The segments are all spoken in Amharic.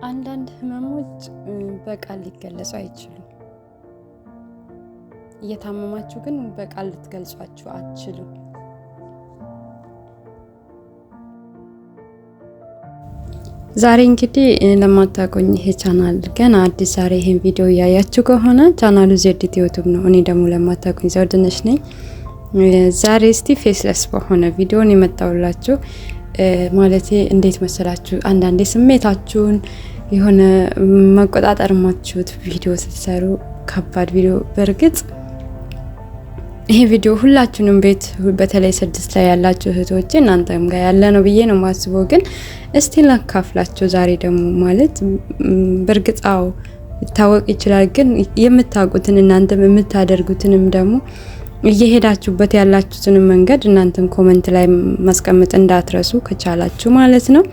አንዳንድ ህመሞች በቃል ሊገለጹ አይችሉም። እየታመማችሁ ግን በቃል ልትገልጿቸው አትችሉም። ዛሬ እንግዲህ ለማታውቁኝ ይሄ ቻናል ገና አዲስ ዛሬ ይሄን ቪዲዮ እያያችሁ ከሆነ ቻናሉ ዜድት ዩቲዩብ ነው። እኔ ደግሞ ለማታውቁኝ ዘውድነሽ ነኝ። ዛሬ እስቲ ፌስለስ በሆነ ቪዲዮን የመጣውላችሁ ማለቴ እንዴት መሰላችሁ፣ አንዳንዴ ስሜታችሁን የሆነ መቆጣጠር ማትችሉት ቪዲዮ ስትሰሩ ከባድ ቪዲዮ። በእርግጥ ይሄ ቪዲዮ ሁላችሁንም ቤት በተለይ 6 ላይ ያላችሁ እህቶቼ እናንተም ጋር ያለ ነው ብዬ ነው ማስበው። ግን እስቲ ላካፍላችሁ ዛሬ ደግሞ ማለት በእርግጥ ይታወቅ ይችላል። ግን የምታውቁትን እናንተም የምታደርጉትንም ደግሞ እየሄዳችሁበት ያላችሁትን መንገድ እናንተም ኮሜንት ላይ ማስቀመጥ እንዳትረሱ ከቻላችሁ ማለት ነው።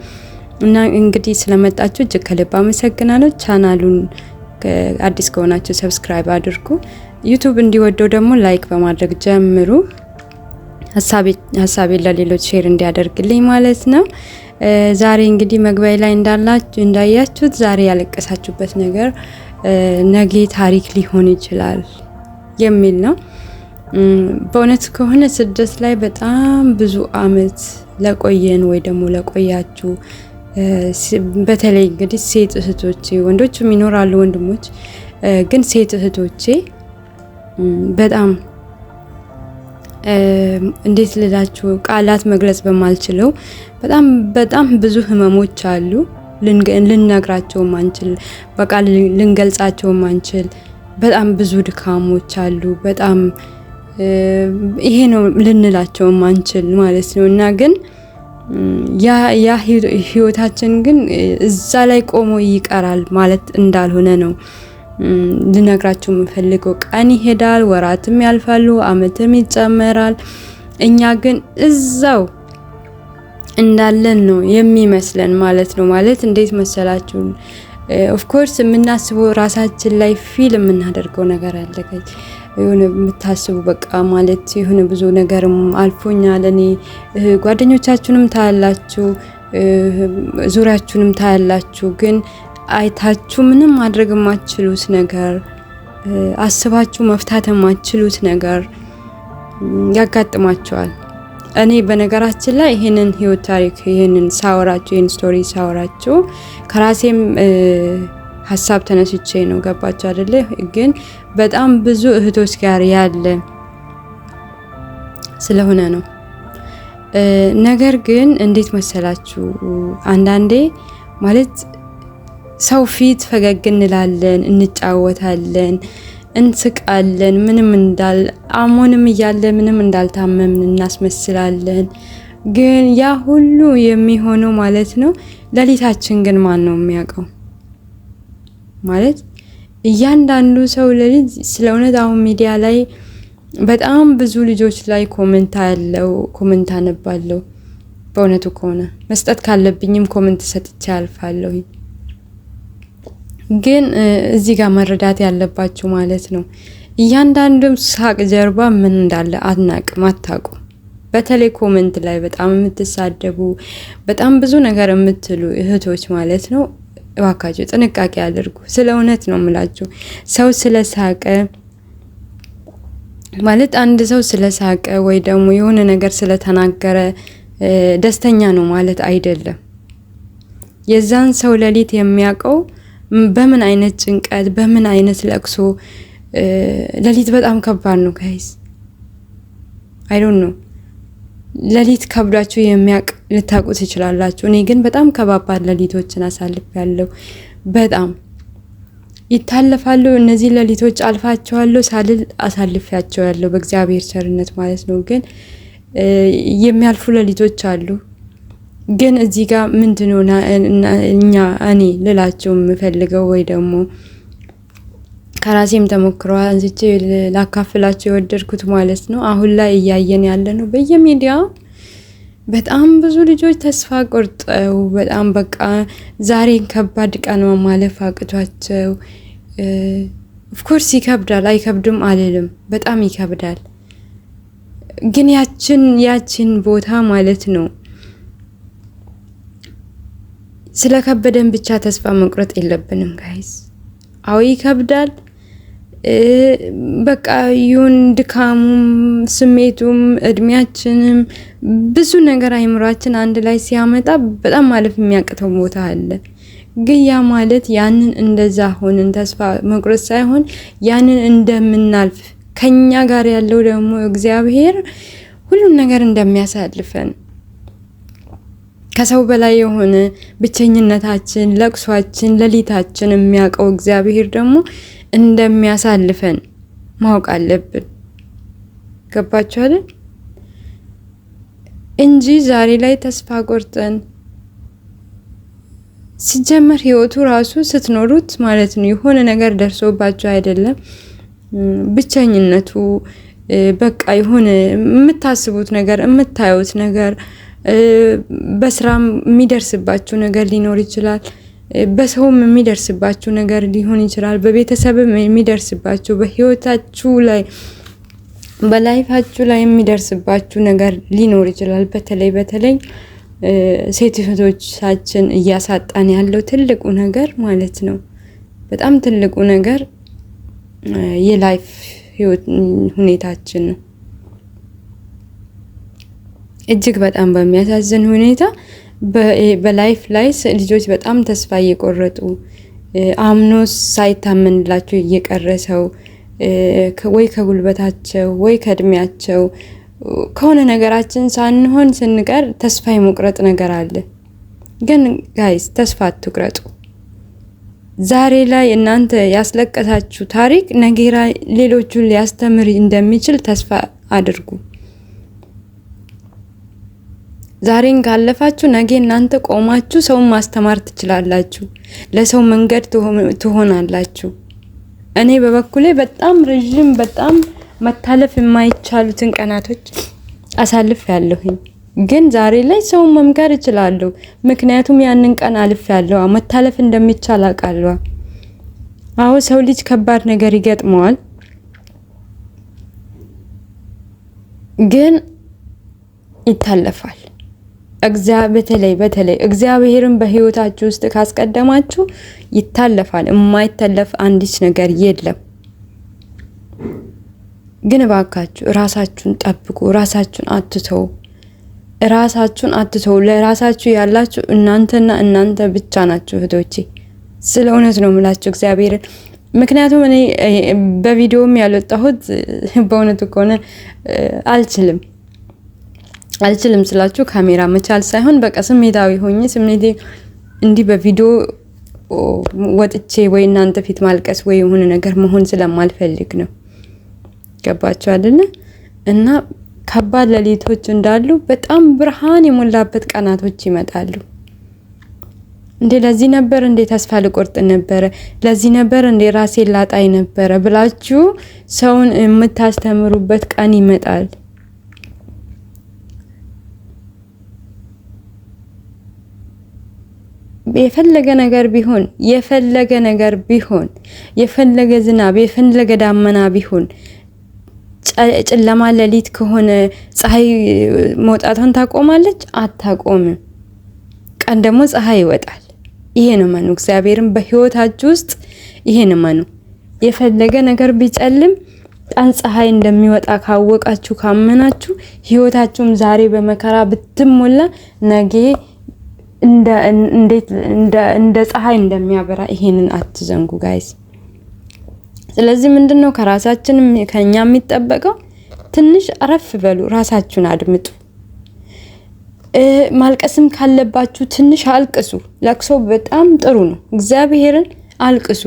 እና እንግዲህ ስለመጣችሁ እጅግ ከልብ አመሰግናለሁ። ቻናሉን አዲስ ከሆናችሁ ሰብስክራይብ አድርጉ። ዩቲዩብ እንዲወደው ደግሞ ላይክ በማድረግ ጀምሩ። ሀሳቤን ለሌሎች ሼር እንዲያደርግልኝ ማለት ነው። ዛሬ እንግዲህ መግቢያ ላይ እንዳያችሁት ዛሬ ያለቀሳችሁበት ነገር ነገ ታሪክ ሊሆን ይችላል የሚል ነው። በእውነት ከሆነ ስደት ላይ በጣም ብዙ አመት ለቆየን ወይ ደግሞ ለቆያችሁ በተለይ እንግዲህ ሴት እህቶቼ፣ ወንዶችም ይኖራሉ ወንድሞች፣ ግን ሴት እህቶቼ በጣም እንዴት ልላችሁ ቃላት መግለጽ በማልችለው በጣም ብዙ ህመሞች አሉ። ልንነግራቸው ማንችል፣ በቃል ልንገልጻቸው ማንችል በጣም ብዙ ድካሞች አሉ። በጣም ይሄ ነው ልንላቸው ማንችል ማለት ነው። እና ግን ያ ህይወታችን ግን እዛ ላይ ቆሞ ይቀራል ማለት እንዳልሆነ ነው ልነግራችሁ የምፈልገው። ቀን ይሄዳል፣ ወራትም ያልፋሉ፣ አመትም ይጨመራል። እኛ ግን እዛው እንዳለን ነው የሚመስለን ማለት ነው። ማለት እንዴት መሰላችሁ? ኦፍ ኮርስ የምናስበው ራሳችን ላይ ፊልም የምናደርገው ነገር አለ። የሆነ የምታስቡ በቃ ማለት የሆነ ብዙ ነገርም አልፎኛል እኔ ጓደኞቻችሁንም ታያላችሁ፣ ዙሪያችሁንም ታያላችሁ። ግን አይታችሁ ምንም ማድረግ የማትችሉት ነገር፣ አስባችሁ መፍታት የማትችሉት ነገር ያጋጥማቸዋል። እኔ በነገራችን ላይ ይሄንን ህይወት ታሪክ ይሄንን ሳወራችሁ ይሄን ስቶሪ ሳወራችሁ ከራሴም ሀሳብ ተነስቼ ነው። ገባችሁ አይደለ? ግን በጣም ብዙ እህቶች ጋር ያለ ስለሆነ ነው። ነገር ግን እንዴት መሰላችሁ አንዳንዴ ማለት ሰው ፊት ፈገግ እንላለን፣ እንጫወታለን፣ እንስቃለን። ምንም አሞንም እያለ ምንም እንዳልታመምን እናስመስላለን። ግን ያ ሁሉ የሚሆነው ማለት ነው ሌሊታችን ግን ማን ነው የሚያውቀው? ማለት እያንዳንዱ ሰው ሌሊት ስለ እውነት አሁን ሚዲያ ላይ በጣም ብዙ ልጆች ላይ ኮሜንት አነባለሁ። በእውነቱ ከሆነ መስጠት ካለብኝም ኮሜንት ሰጥቼ አልፋለሁ። ግን እዚህ ጋር መረዳት ያለባችሁ ማለት ነው እያንዳንዱም ሳቅ ጀርባ ምን እንዳለ አታውቁም። በተለይ ኮሜንት ላይ በጣም የምትሳደቡ በጣም ብዙ ነገር የምትሉ እህቶች ማለት ነው እባካችሁ ጥንቃቄ አድርጉ። ስለ እውነት ነው የምላችሁ። ሰው ስለሳቀ ማለት አንድ ሰው ስለሳቀ ወይ ደግሞ የሆነ ነገር ስለተናገረ ደስተኛ ነው ማለት አይደለም። የዛን ሰው ሌሊት የሚያውቀው በምን አይነት ጭንቀት፣ በምን አይነት ለቅሶ። ሌሊት በጣም ከባድ ነው ጋይስ። አይ ዶንት ኖ ሌሊት ከብዳችሁ የሚያውቅ ልታውቁ ትችላላችሁ። እኔ ግን በጣም ከባባድ ሌሊቶችን አሳልፌያለሁ። በጣም ይታለፋሉ እነዚህ ሌሊቶች፣ አልፋቸዋለሁ ሳልል አሳልፌያቸዋለሁ በእግዚአብሔር ቸርነት ማለት ነው። ግን የሚያልፉ ሌሊቶች አሉ። ግን እዚህ ጋር ምንድነው እኔ ልላችሁ የምፈልገው ወይ ደግሞ ከራሴም ተሞክሮ አንስቼ ላካፍላችሁ የወደድኩት ማለት ነው አሁን ላይ እያየን ያለ ነው በየሚዲያው በጣም ብዙ ልጆች ተስፋ ቆርጠው በጣም በቃ ዛሬን ከባድ ቀን ማለፍ አቅቷቸው። ኦፍ ኮርስ ይከብዳል፣ አይከብድም አልልም፣ በጣም ይከብዳል። ግን ያችን ቦታ ማለት ነው ስለከበደን ብቻ ተስፋ መቁረጥ የለብንም ጋይስ። አዎ ይከብዳል። በቃ ይሁን ድካሙም ስሜቱም እድሜያችንም ብዙ ነገር አይምሯችን አንድ ላይ ሲያመጣ በጣም ማለፍ የሚያቅተው ቦታ አለ። ግን ያ ማለት ያንን እንደዛ ሆነን ተስፋ መቁረጥ ሳይሆን ያንን እንደምናልፍ ከኛ ጋር ያለው ደግሞ እግዚአብሔር ሁሉን ነገር እንደሚያሳልፈን ከሰው በላይ የሆነ ብቸኝነታችን፣ ለቅሷችን፣ ለሊታችን የሚያውቀው እግዚአብሔር ደግሞ እንደሚያሳልፈን ማወቅ አለብን። ገባችሁ አይደል? እንጂ ዛሬ ላይ ተስፋ ቆርጠን ሲጀመር ህይወቱ ራሱ ስትኖሩት ማለት ነው የሆነ ነገር ደርሶባችሁ አይደለም ብቸኝነቱ በቃ የሆነ የምታስቡት ነገር የምታዩት ነገር በስራም የሚደርስባችሁ ነገር ሊኖር ይችላል። በሰውም የሚደርስባችሁ ነገር ሊሆን ይችላል። በቤተሰብም የሚደርስባችሁ በህይወታችሁ ላይ በላይፋችሁ ላይ የሚደርስባችሁ ነገር ሊኖር ይችላል። በተለይ ሴት እህቶቻችን እያሳጣን ያለው ትልቁ ነገር ማለት ነው በጣም ትልቁ ነገር የላይፍ ህይወት ሁኔታችን ነው። እጅግ በጣም በሚያሳዝን ሁኔታ በላይፍ ላይ ልጆች በጣም ተስፋ እየቆረጡ አምኖስ ሳይታመንላቸው እየቀረሰው ወይ ከጉልበታቸው ወይ ከእድሜያቸው ከሆነ ነገራችን ሳንሆን ስንቀር ተስፋ የመቁረጥ ነገር አለ። ግን ጋይስ ተስፋ አትቁረጡ። ዛሬ ላይ እናንተ ያስለቀሳችሁ ታሪክ ነገራ ሌሎቹን ሊያስተምር እንደሚችል ተስፋ አድርጉ። ዛሬን ካለፋችሁ ነገ እናንተ ቆማችሁ ሰውን ማስተማር ትችላላችሁ። ለሰው መንገድ ትሆናላችሁ። እኔ በበኩሌ በጣም ረጅም በጣም መታለፍ የማይቻሉትን ቀናቶች አሳልፍ ያለሁኝ ግን ዛሬ ላይ ሰው መምከር እችላለሁ። ምክንያቱም ያንን ቀን አልፍ ያለው መታለፍ እንደሚቻል አውቃለሁ። አዎ ሰው ልጅ ከባድ ነገር ይገጥመዋል። ግን ይታለፋል። በተለይ እግዚአብሔርን በህይወታችሁ ውስጥ ካስቀደማችሁ ይታለፋል። የማይታለፍ አንዲት ነገር የለም። ግን እባካችሁ ራሳችሁን ጠብቁ። ራሳችሁን አትተው። ለራሳችሁ ያላችሁ እናንተና እናንተ ብቻ ናችሁ እህቶቼ። ስለ እውነት ነው የምላችሁ እግዚአብሔርን። ምክንያቱም እኔ በቪዲዮም ያልወጣሁት በእውነቱ ከሆነ አልችልም ስላችሁ ካሜራ መቻል ሳይሆን በቃ ስሜታዊ ሆኜ ስሜቴ እንዲህ በቪዲዮ ወጥቼ ወይ እናንተ ፊት ማልቀስ ወይ የሆነ ነገር መሆን ስለማልፈልግ ነው። ገባችሁ አይደል? እና ከባድ ሌሊቶች እንዳሉ በጣም ብርሃን የሞላበት ቀናቶች ይመጣሉ። ለዚህ ነበር ተስፋ ልቆርጥ ነበር፣ ለዚህ ነበር ራሴን ላጣይ ነበር ብላችሁ ሰውን የምታስተምሩበት ቀን ይመጣል። የፈለገ ነገር ቢሆን የፈለገ ዝናብ የፈለገ ዳመና ቢሆን ጨለማ ሌሊት ከሆነ ፀሐይ መውጣቷን ታቆማለች? አታቆምም። ቀን ደግሞ ፀሐይ ይወጣል። ይሄ ነው ማኑ እግዚአብሔርን በህይወታችሁ ውስጥ ይሄ ነው ማኑ። የፈለገ ነገር ቢጨልም ቀን ፀሐይ እንደሚወጣ ካወቃችሁ ካመናችሁ ህይወታችሁም ዛሬ በመከራ ብትሞላ ነገ እንደ ፀሐይ እንደሚያበራ ይሄንን አትዘንጉ ጋይስ። ስለዚህ ምንድነው ከራሳችንም ከኛ የሚጠበቀው ትንሽ አረፍ በሉ፣ ራሳችሁን አድምጡ። ማልቀስም ካለባችሁ ትንሽ አልቅሱ። ለቅሶ በጣም ጥሩ ነው። እግዚአብሔርን አልቅሱ።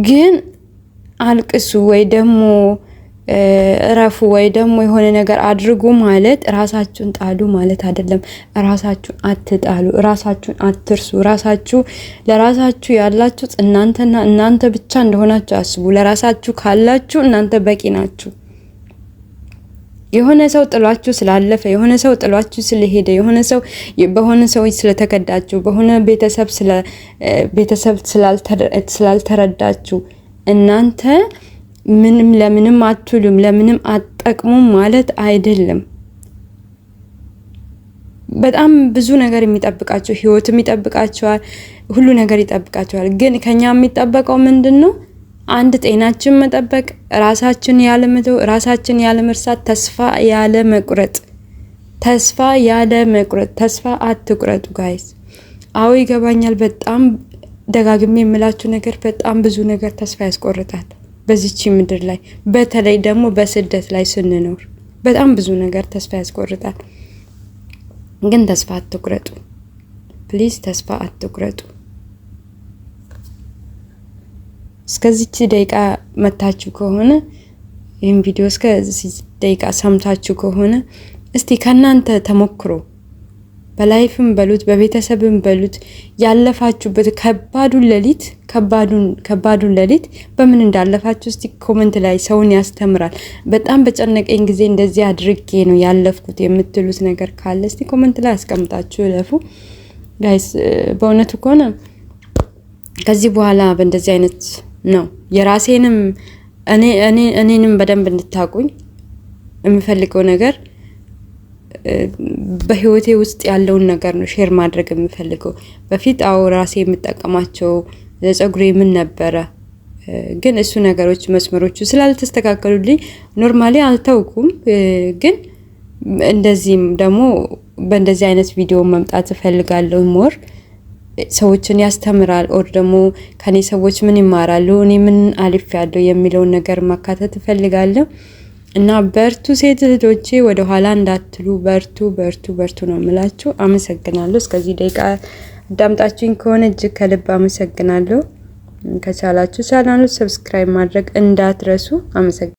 ግን አልቅሱ ወይ ደግሞ እረፉ ወይ ደግሞ የሆነ ነገር አድርጉ ማለት ራሳችሁን ጣሉ ማለት አይደለም። ራሳችሁን አትጣሉ፣ ራሳችሁን አትርሱ። ለራሳችሁ ያላችሁ እናንተና እናንተ ብቻ እንደሆናችሁ አስቡ። ለራሳችሁ ካላችሁ እናንተ በቂ ናችሁ። የሆነ ሰው ጥሏችሁ ስላለፈ፣ የሆነ ሰው ጥሏችሁ ስለሄደ፣ የሆነ ሰው በሆነ ሰው ስለተከዳችሁ፣ በሆነ ቤተሰብ ስላልተረዳችሁ እናንተ ምንም ለምንም አትሉም፣ ለምንም አትጠቅሙም ማለት አይደለም። በጣም ብዙ ነገር የሚጠብቃቸው ህይወት የሚጠብቃቸዋል፣ ሁሉ ነገር ይጠብቃቸዋል። ግን ከኛ የሚጠበቀው ምንድነው? አንድ ጤናችን መጠበቅ፣ ራሳችን ያለ መተው፣ ራሳችን ያለ መርሳት፣ ተስፋ ያለ መቁረጥ። ተስፋ አትቁረጡ ጋይስ። አዎ ይገባኛል። በጣም ደጋግሜ የምላችሁ ነገር በጣም ብዙ ነገር ተስፋ ያስቆርጣል በዚች ምድር ላይ፣ በተለይ ደግሞ በስደት ላይ ስንኖር በጣም ብዙ ነገር ተስፋ ያስቆርጣል። ግን ተስፋ አትቁረጡ ፕሊዝ፣ ተስፋ አትቁረጡ። እስከዚች ደቂቃ መታችሁ ከሆነ ይሄን ቪዲዮ እስከዚህ ደቂቃ ሰምታችሁ ከሆነ እስቲ ከናንተ ተሞክሮ በላይፍም በሉት በቤተሰብም በሉት ያለፋችሁበት ከባዱን ሌሊት በምን እንዳለፋችሁ እስቲ ኮሜንት ላይ ሰውን ያስተምራል። በጣም በጨነቀኝ ጊዜ እንደዚህ አድርጌ ነው ያለፍኩት የምትሉት ነገር ካለ እስቲ ኮሜንት ላይ አስቀምጣችሁ ለፉ ጋይስ። በእውነቱ ከሆነ ከዚህ በኋላ በእንደዚህ አይነት ነው የራሴንም እኔንም በደንብ እንድታቁኝ የምፈልገው ነገር በህይወቴ ውስጥ ያለውን ነገር ነው ሼር ማድረግ የምፈልገው። በፊት ራሴ የምጠቀማቸው ለፀጉሬ ምን ነበረ፣ ግን እሱ ነገሮች መስመሮቹ ስላልተስተካከሉልኝ ኖርማሊ አልተውኩም። ግን እንደዚህም ደግሞ በእንደዚህ አይነት ቪዲዮ መምጣት እፈልጋለሁ። ሞር ሰዎችን ያስተምራል ኦር ደግሞ ከኔ ሰዎች ምን ይማራሉ፣ እኔ ምን አልፌያለሁ የሚለውን ነገር ማካተት እፈልጋለሁ። እና በርቱ ሴት እህቶቼ፣ ወደ ኋላ እንዳትሉ፣ በርቱ ነው የምላችሁ። አመሰግናለሁ። እስከዚህ ደቂቃ አዳምጣችሁኝ ከሆነ እጅግ ከልብ አመሰግናለሁ። ከቻላችሁ ቻናሉን ሰብስክራይብ ማድረግ እንዳትረሱ። አመሰግናለሁ።